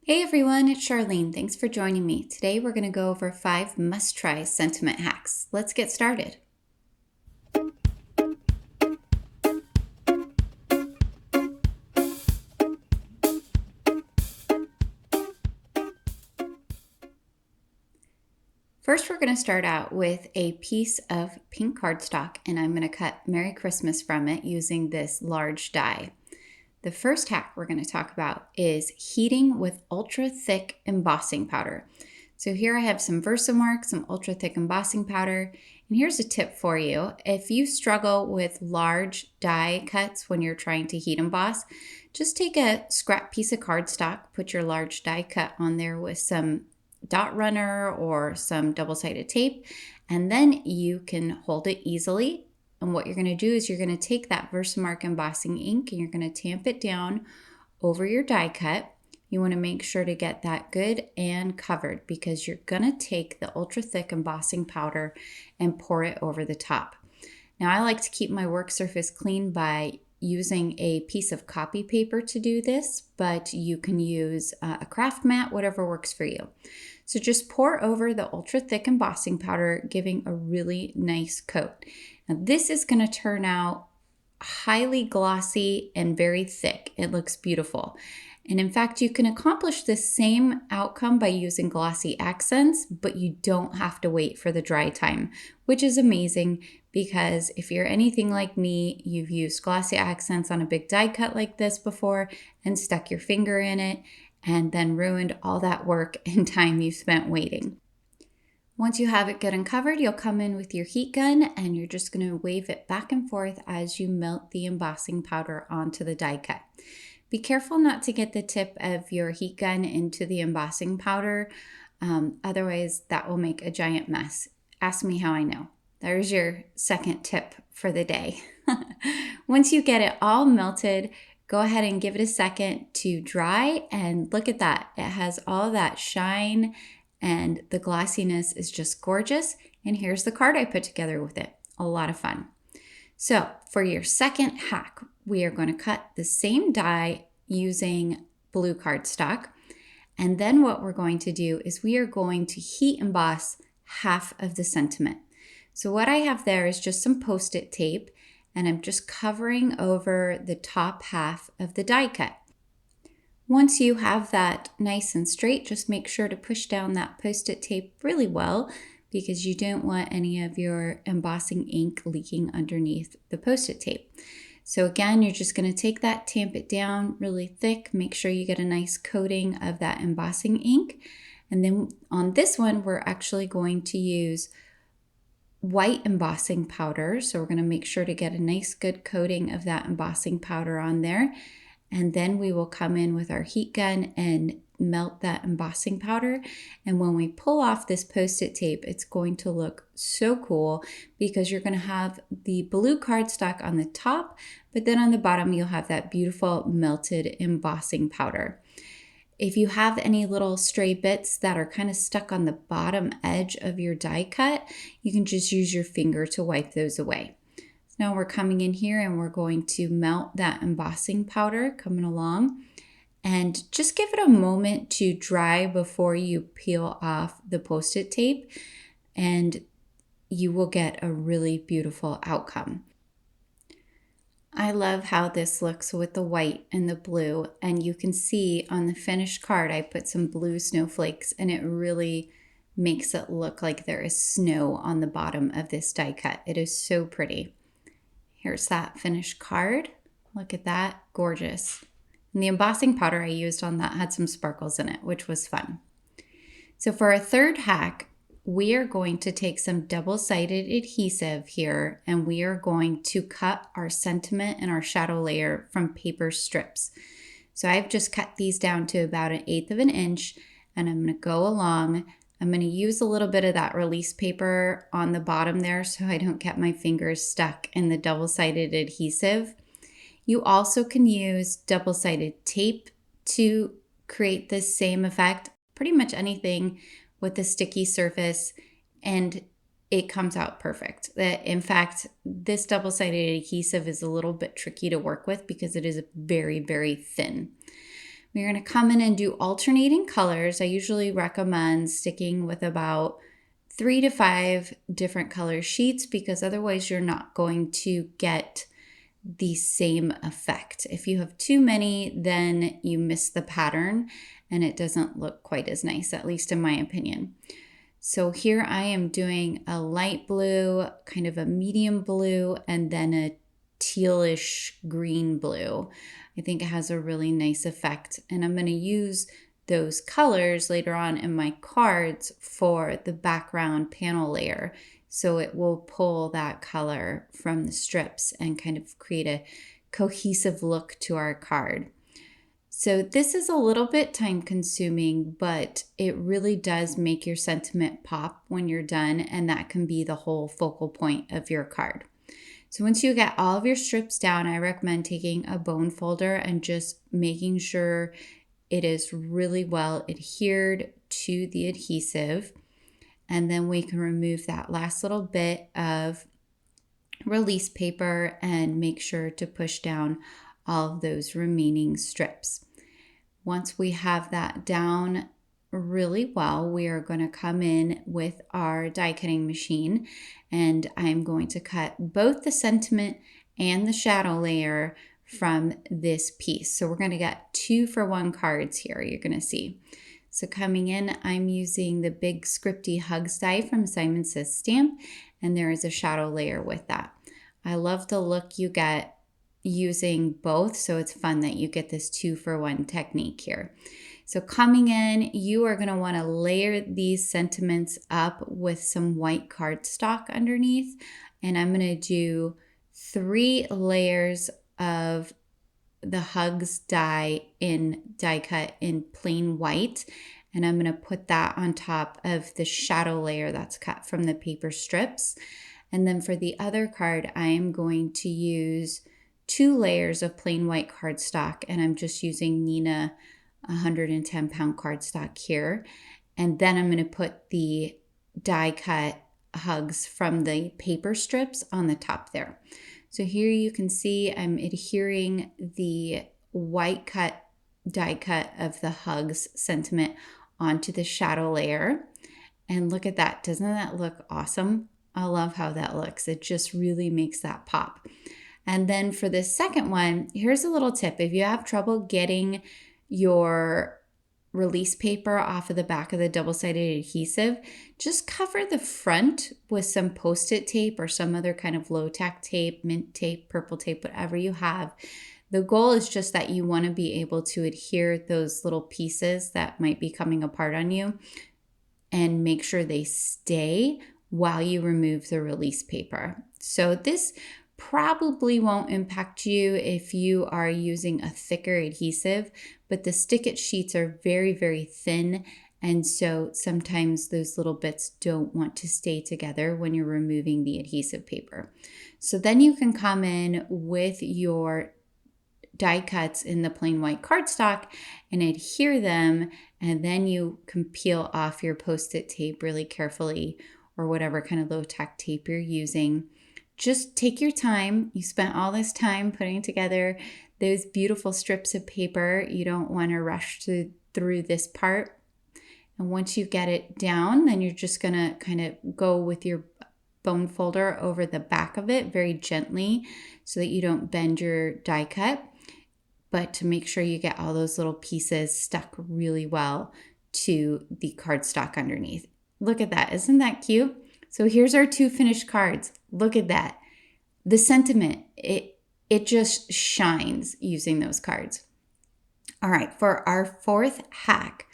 Hey everyone, it's Charlene. Thanks for joining me. Today we're going to go over 5 must-try sentiment hacks. Let's get started. First, we're going to start out with a piece of pink cardstock, and I'm going to cut Merry Christmas from it using this large die. The first hack we're going to talk about is heating with ultra thick embossing powder. So here I have some Versamark, some ultra thick embossing powder, and here's a tip for you. If you struggle with large die cuts when you're trying to heat emboss, just take a scrap piece of cardstock, put your large die cut on there with some dot runner or some double-sided tape, and then you can hold it easily. And what you're going to do is you're going to take that Versamark embossing ink and you're going to tamp it down over your die cut. You want to make sure to get that good and covered because you're going to take the ultra thick embossing powder and pour it over the top. Now I like to keep my work surface clean by using a piece of copy paper to do this, but you can use a craft mat, whatever works for you. So just pour over the ultra thick embossing powder, giving a really nice coat. Now this is going to turn out highly glossy and very thick. It looks beautiful. And in fact, you can accomplish the same outcome by using glossy accents, but you don't have to wait for the dry time, which is amazing because if you're anything like me, you've used glossy accents on a big die cut like this before and stuck your finger in it and then ruined all that work and time you spent waiting. Once you have it good and covered, you'll come in with your heat gun and you're just going to wave it back and forth as you melt the embossing powder onto the die cut. Be careful not to get the tip of your heat gun into the embossing powder, otherwise that will make a giant mess. Ask me how I know. There's your second tip for the day. Once you get it all melted, go ahead and give it a second to dry, and look at that. It has all that shine and the glossiness is just gorgeous. And here's the card I put together with it. A lot of fun. So for your second hack, we are going to cut the same die using blue cardstock. And then what we're going to do is we are going to heat emboss half of the sentiment. So what I have there is just some Post-it tape, and I'm just covering over the top half of the die cut. Once you have that nice and straight, just make sure to push down that Post-it tape really well because you don't want any of your embossing ink leaking underneath the Post-it tape. So again, you're just going to take that, tamp it down really thick, make sure you get a nice coating of that embossing ink. And then on this one, we're actually going to use white embossing powder. So we're going to make sure to get a nice good coating of that embossing powder on there. And then we will come in with our heat gun and melt that embossing powder. And when we pull off this Post-it tape, it's going to look so cool because you're going to have the blue cardstock on the top, but then on the bottom, you'll have that beautiful melted embossing powder. If you have any little stray bits that are kind of stuck on the bottom edge of your die cut, you can just use your finger to wipe those away. Now we're coming in here and we're going to melt that embossing powder coming along and just give it a moment to dry before you peel off the Post-it tape and you will get a really beautiful outcome. I love how this looks with the white and the blue, and you can see on the finished card I put some blue snowflakes and it really makes it look like there is snow on the bottom of this die cut. It is so pretty. Here's that finished card. Look at that, gorgeous. And the embossing powder I used on that had some sparkles in it, which was fun. So for our third hack, we are going to take some double-sided adhesive here and we are going to cut our sentiment and our shadow layer from paper strips. So I've just cut these down to about 1/8 of an inch and I'm going to go along. I'm going to use a little bit of that release paper on the bottom there so I don't get my fingers stuck in the double-sided adhesive. You also can use double-sided tape to create this same effect, pretty much anything with a sticky surface, and it comes out perfect. In fact, this double-sided adhesive is a little bit tricky to work with because it is very, very thin. We're going to come in and do alternating colors. I usually recommend sticking with about 3 to 5 different color sheets because otherwise you're not going to get the same effect. If you have too many, then you miss the pattern and it doesn't look quite as nice, at least in my opinion. So here I am doing a light blue, kind of a medium blue, and then a tealish green blue. I think it has a really nice effect, and I'm going to use those colors later on in my cards for the background panel layer. So it will pull that color from the strips and kind of create a cohesive look to our card. So this is a little bit time consuming, but it really does make your sentiment pop when you're done, and that can be the whole focal point of your card. So once you get all of your strips down, I recommend taking a bone folder and just making sure it is really well adhered to the adhesive. And then we can remove that last little bit of release paper and make sure to push down all of those remaining strips. Once we have that down really well, we are going to come in with our die cutting machine, and I'm going to cut both the sentiment and the shadow layer from this piece. So we're going to get 2-for-1 cards here, you're going to see. So coming in, I'm using the big SCRIPTY Hugs die from Simon Says Stamp, and there is a shadow layer with that. I love the look you get using both, so it's fun that you get this 2-for-1 technique here. So coming in, you are going to want to layer these sentiments up with some white cardstock underneath, and I'm going to do 3 layers of the Hugs die cut in plain white, and I'm going to put that on top of the shadow layer that's cut from the paper strips. And then for the other card, I am going to use 2 layers of plain white cardstock, and I'm just using Neenah 110-pound cardstock here. And then I'm going to put the die cut Hugs from the paper strips on the top there. So here you can see I'm adhering the white die cut of the Hugs sentiment onto the shadow layer. And look at that. Doesn't that look awesome? I love how that looks. It just really makes that pop. And then for the second one, here's a little tip. If you have trouble getting your release paper off of the back of the double-sided adhesive, just cover the front with some Post-it tape or some other kind of low-tack tape, mint tape, purple tape, whatever you have. The goal is just that you want to be able to adhere those little pieces that might be coming apart on you and make sure they stay while you remove the release paper. So this probably won't impact you if you are using a thicker adhesive, but the stick-it sheets are very, very thin, and so sometimes those little bits don't want to stay together when you're removing the adhesive paper. So then you can come in with your die cuts in the plain white cardstock and adhere them, and then you can peel off your Post-it tape really carefully or whatever kind of low-tack tape you're using. Just take your time. You spent all this time putting together those beautiful strips of paper. You don't want to rush through this part. And once you get it down, then you're just going to kind of go with your bone folder over the back of it very gently so that you don't bend your die cut, but to make sure you get all those little pieces stuck really well to the cardstock underneath. Look at that. Isn't that cute? So here's our 2 finished cards. Look at that. The sentiment, it just shines using those cards. All right, for our 4th hack,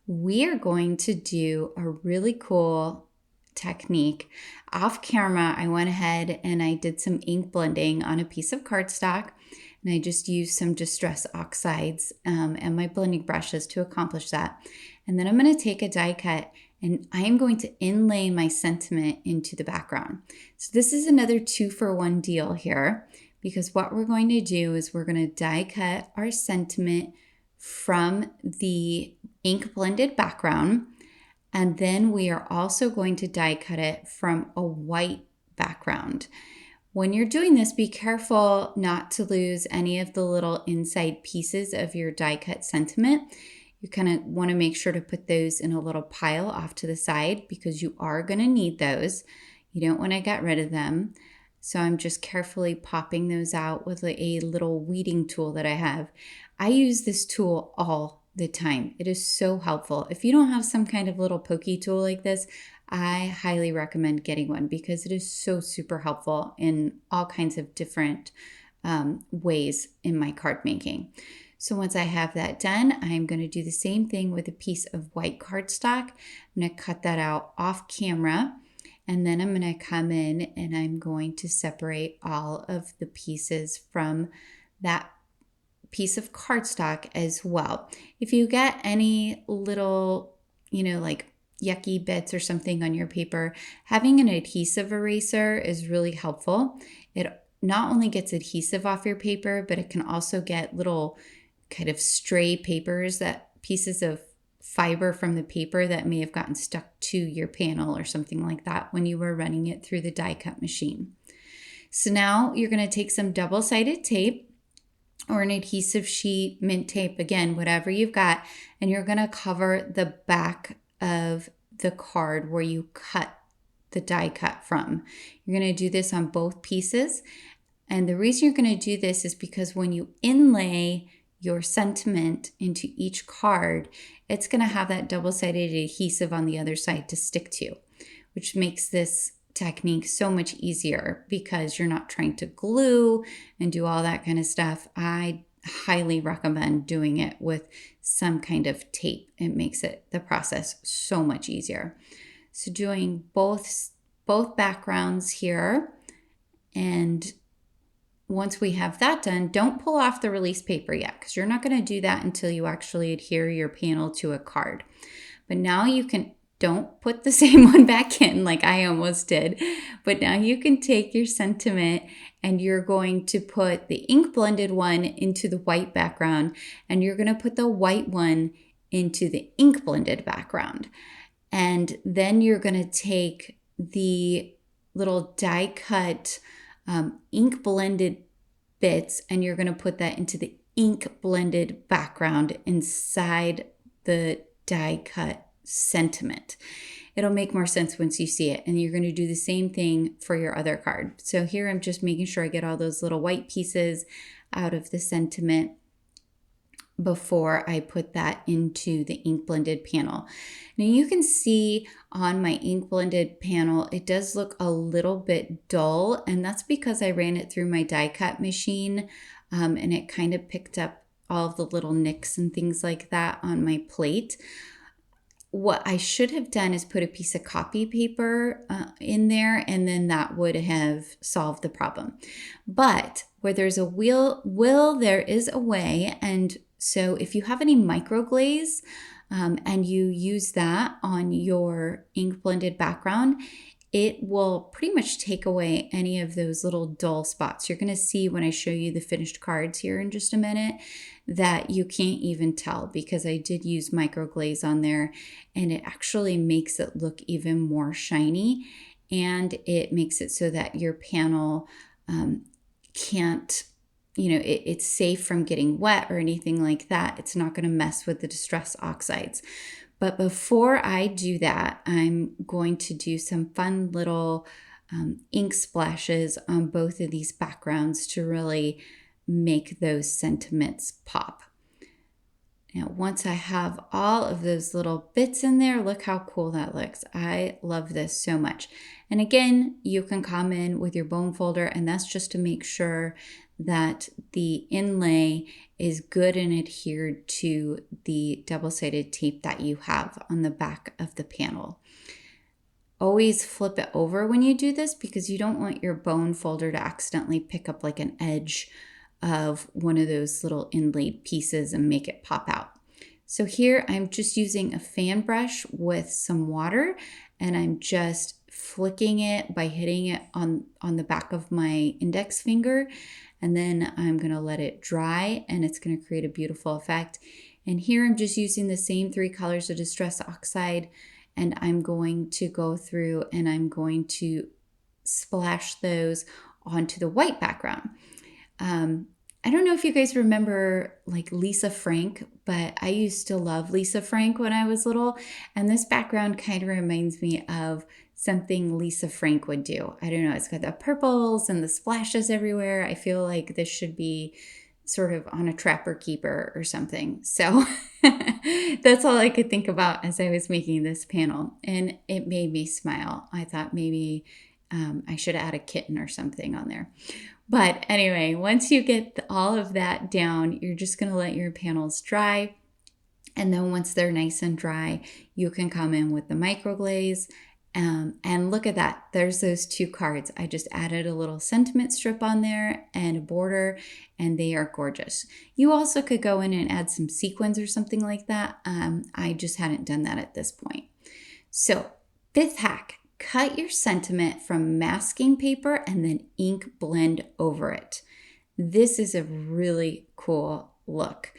we are going to do a really cool technique. Off camera, I went ahead and I did some ink blending on a piece of cardstock, and I just used some Distress Oxides and my blending brushes to accomplish that. And then I'm going to take a die cut and I am going to inlay my sentiment into the background. So this is another 2-for-1 deal here, because what we're going to do is we're going to die cut our sentiment from the ink blended background, and then we are also going to die cut it from a white background. When you're doing this, be careful not to lose any of the little inside pieces of your die cut sentiment. You kind of want to make sure to put those in a little pile off to the side because you are going to need those. You don't want to get rid of them. So I'm just carefully popping those out with a little weeding tool that I have. I use this tool all the time. It is so helpful. If you don't have some kind of little pokey tool like this, I highly recommend getting one because it is so super helpful in all kinds of different ways in my card making. So once I have that done, I'm going to do the same thing with a piece of white cardstock. I'm going to cut that out off camera, and then I'm going to come in and I'm going to separate all of the pieces from that piece of cardstock as well. If you get any little, like yucky bits or something on your paper, having an adhesive eraser is really helpful. It not only gets adhesive off your paper, but it can also get little kind of stray papers, that pieces of fiber from the paper that may have gotten stuck to your panel or something like that when you were running it through the die cut machine. So now you're going to take some double-sided tape or an adhesive sheet, mint tape, again, whatever you've got, and you're going to cover the back of the card where you cut the die cut from. You're going to do this on both pieces. And the reason you're going to do this is because when you inlay your sentiment into each card, it's going to have that double-sided adhesive on the other side to stick to, which makes this technique so much easier because you're not trying to glue and do all that kind of stuff. I highly recommend doing it with some kind of tape. It makes the process so much easier. So doing both backgrounds here, and once we have that done, don't pull off the release paper yet because you're not going to do that until you actually adhere your panel to a card. But now you can, don't put the same one back in like I almost did, but now you can take your sentiment and you're going to put the ink blended one into the white background, and you're going to put the white one into the ink blended background. And then you're going to take the little die cut ink blended bits and you're going to put that into the ink blended background inside the die cut sentiment. It'll make more sense once you see it, and you're going to do the same thing for your other card. So here I'm just making sure I get all those little white pieces out of the sentiment before I put that into the ink blended panel. Now you can see on my ink blended panel, it does look a little bit dull, and that's because I ran it through my die cut machine and it kind of picked up all of the little nicks and things like that on my plate. What I should have done is put a piece of copy paper in there, and then that would have solved the problem. But where there's a will, there is a way. And so if you have any microglaze and you use that on your ink blended background, it will pretty much take away any of those little dull spots. You're going to see when I show you the finished cards here in just a minute that you can't even tell because I did use microglaze on there, and it actually makes it look even more shiny, and it makes it so that your panel can't, it's safe from getting wet or anything like that. It's not going to mess with the distress oxides. But before I do that, I'm going to do some fun little ink splashes on both of these backgrounds to really make those sentiments pop. Now, once I have all of those little bits in there, look how cool that looks. I love this so much. And again, you can come in with your bone folder, and that's just to make sure that the inlay is good and adhered to the double-sided tape that you have on the back of the panel. Always flip it over when you do this because you don't want your bone folder to accidentally pick up like an edge of one of those little inlaid pieces and make it pop out. So here I'm just using a fan brush with some water, and I'm just flicking it by hitting it on the back of my index finger, and then I'm going to let it dry, and it's going to create a beautiful effect. And here I'm just using the same 3 colors of Distress Oxide, and I'm going to go through and I'm going to splash those onto the white background. I don't know if you guys remember like Lisa Frank, but I used to love Lisa Frank when I was little. And this background kind of reminds me of something Lisa Frank would do. I don't know, it's got the purples and the splashes everywhere. I feel like this should be sort of on a Trapper Keeper or something. So that's all I could think about as I was making this panel. And it made me smile. I thought maybe I should add a kitten or something on there. But anyway, once you get all of that down, you're just going to let your panels dry. And then once they're nice and dry, you can come in with the microglaze. And look at that. There's those two cards. I just added a little sentiment strip on there and a border, and they are gorgeous. You also could go in and add some sequins or something like that. I just hadn't done that at this point. So, fifth hack. Cut your sentiment from masking paper and then ink blend over it. This is a really cool look.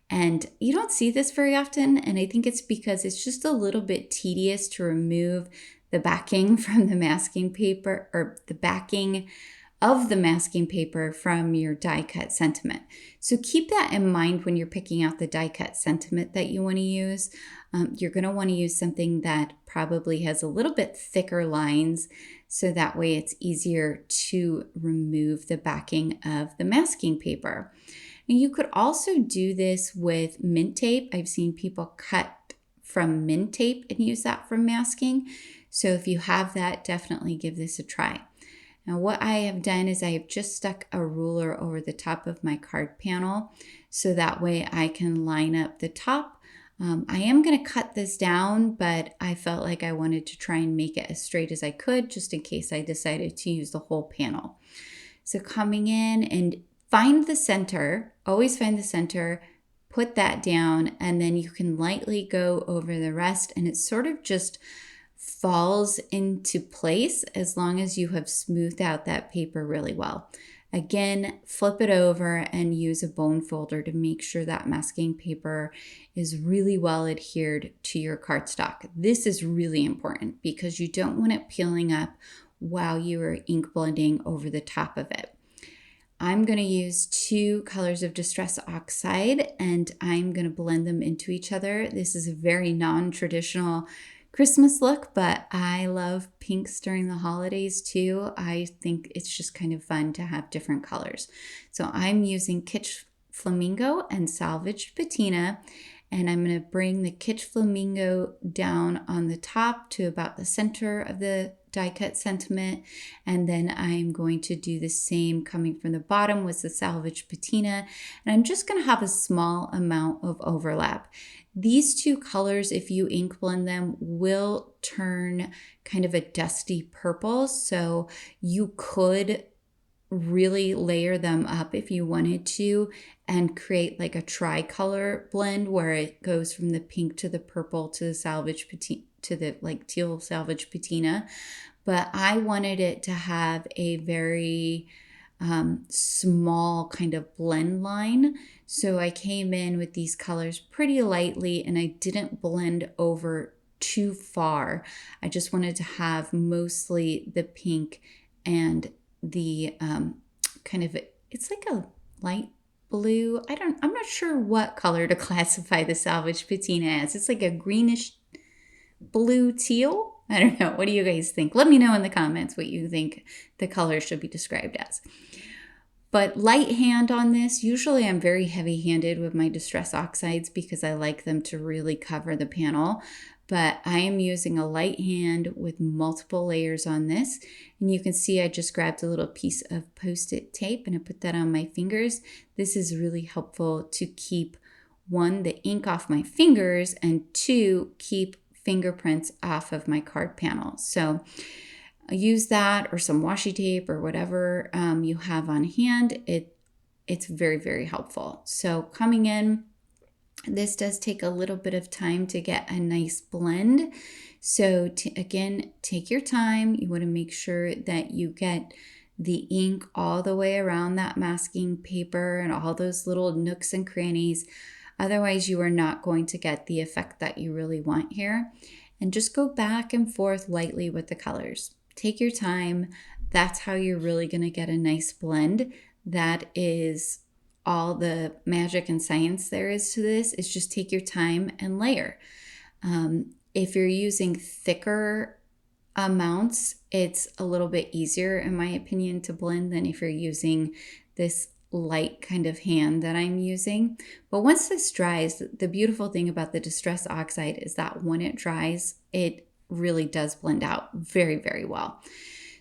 And you don't see this very often, and I think it's because it's just a little bit tedious to remove the backing from the masking paper, or the backing of the masking paper from your die cut sentiment. So keep that in mind when you're picking out the die cut sentiment that you want to use. You're going to want to use something that probably has a little bit thicker lines, so that way it's easier to remove the backing of the masking paper. And you could also do this with mint tape. I've seen people cut from mint tape and use that for masking. So if you have that, definitely give this a try. Now what I have done is I have just stuck a ruler over the top of my card panel, so that way I can line up the top. I am going to cut this down, but I felt like I wanted to try and make it as straight as I could, just in case I decided to use the whole panel. So coming in and find the center, always find the center, put that down, and then you can lightly go over the rest, and it sort of just falls into place as long as you have smoothed out that paper really well. Again, flip it over and use a bone folder to make sure that masking paper is really well adhered to your cardstock. This is really important because you don't want it peeling up while you are ink blending over the top of it. I'm going to use 2 colors of Distress Oxide, and I'm going to blend them into each other. This is a very non-traditional Christmas look, but I love pinks during the holidays too. I think it's just kind of fun to have different colors. So I'm using Kitsch Flamingo and Salvaged Patina, and I'm going to bring the Kitsch Flamingo down on the top to about the center of the die cut sentiment, and then I'm going to do the same coming from the bottom with the Salvaged Patina, and I'm just going to have a small amount of overlap. These 2 colors, if you ink blend them, will turn kind of a dusty purple, so you could really layer them up if you wanted to and create like a tricolor blend where it goes from the pink to the purple to the salvage patina to the like teal salvage patina. But I wanted it to have a very small kind of blend line. So I came in with these colors pretty lightly, and I didn't blend over too far. I just wanted to have mostly the pink and the kind of, it's like a light blue. I'm not sure what color to classify the salvage patina as. It's like a greenish blue teal. I don't know. What do you guys think? Let me know in the comments what you think the color should be described as. But light hand on this. Usually I'm very heavy-handed with my Distress Oxides because I like them to really cover the panel. But I am using a light hand with multiple layers on this. And you can see I just grabbed a little piece of Post-it tape and I put that on my fingers. This is really helpful to keep, 1, the ink off my fingers, and 2, keep fingerprints off of my card panel. So use that or some washi tape or whatever you have on hand. It's very, very helpful. So coming in, this does take a little bit of time to get a nice blend. So again, take your time. You want to make sure that you get the ink all the way around that masking paper and all those little nooks and crannies. Otherwise, you are not going to get the effect that you really want here. And just go back and forth lightly with the colors. Take your time. That's how you're really going to get a nice blend. That is all the magic and science there is to this, is just take your time and layer. If you're using thicker amounts, it's a little bit easier, in my opinion, to blend than if you're using this light kind of hand that I'm using. But once this dries, the beautiful thing about the Distress Oxide is that when it dries, it really does blend out very, very well.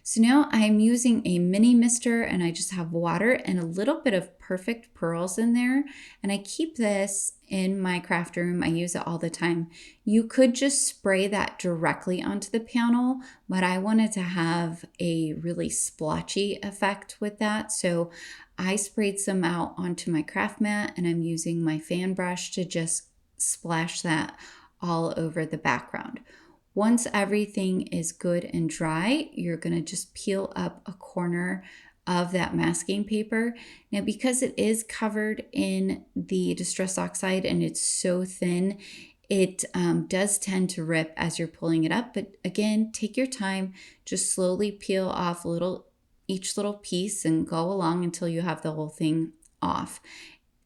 So now I'm using a mini mister, and I just have water and a little bit of Perfect Pearls in there. And I keep this in my craft room. I use it all the time. You could just spray that directly onto the panel, but I wanted to have a really splotchy effect with that. So I sprayed some out onto my craft mat, and I'm using my fan brush to just splash that all over the background. Once everything is good and dry, you're going to just peel up a corner of that masking paper. Now, because it is covered in the Distress Oxide and it's so thin, it does tend to rip as you're pulling it up. But again, take your time, just slowly peel off each little piece and go along until you have the whole thing off.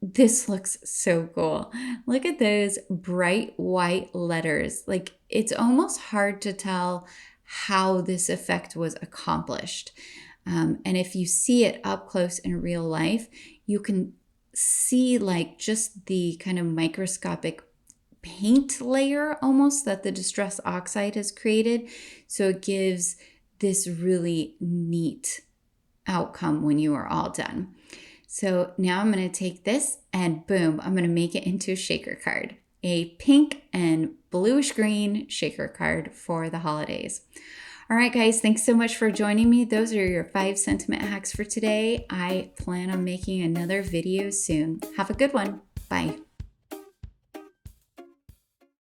This looks so cool. Look at those bright white letters. Like, it's almost hard to tell how this effect was accomplished. And if you see it up close in real life, you can see like just the kind of microscopic paint layer almost that the Distress Oxide has created. So it gives this really neat outcome when you are all done. So now I'm going to take this and boom, I'm going to make it into a shaker card, a pink and bluish green shaker card for the holidays. All right, guys, thanks so much for joining me. Those are your 5 sentiment hacks for today. I plan on making another video soon. Have a good one. Bye.